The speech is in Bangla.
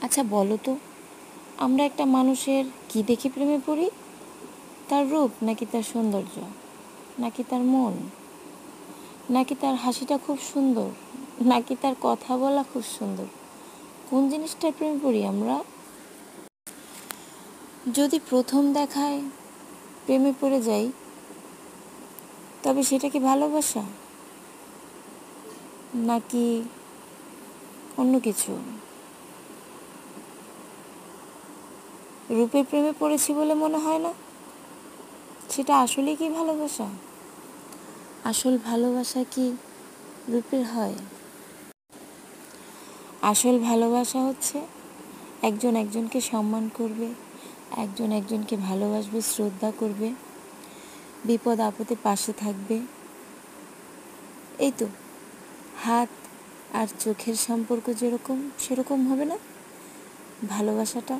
আচ্ছা বলো তো, আমরা একটা মানুষের কি দেখে প্রেমে পড়ি? তার রূপ, নাকি তার সৌন্দর্য, নাকি তার মন, নাকি তার হাসিটা খুব সুন্দর, নাকি তার কথা বলা খুব সুন্দর? কোন জিনিসটায় প্রেমে পড়ি আমরা? যদি প্রথম দেখায় প্রেমে পড়ে যাই, তবে সেটা কি ভালোবাসা, নাকি অন্য কিছু? রূপে প্রেমে পড়েছি বলে মনে হয় না, সেটা আসলেই কি ভালোবাসা? আসল ভালোবাসা কি রূপের হয়? আসল ভালোবাসা হচ্ছে একজন একজনকে সম্মান করবে, একজন একজনকে ভালোবাসবে, শ্রদ্ধা করবে, বিপদ আপদে পাশে থাকবে। এই তো, হাত আর চোখের সম্পর্ক যেরকম সেরকম হবে না ভালোবাসাটা?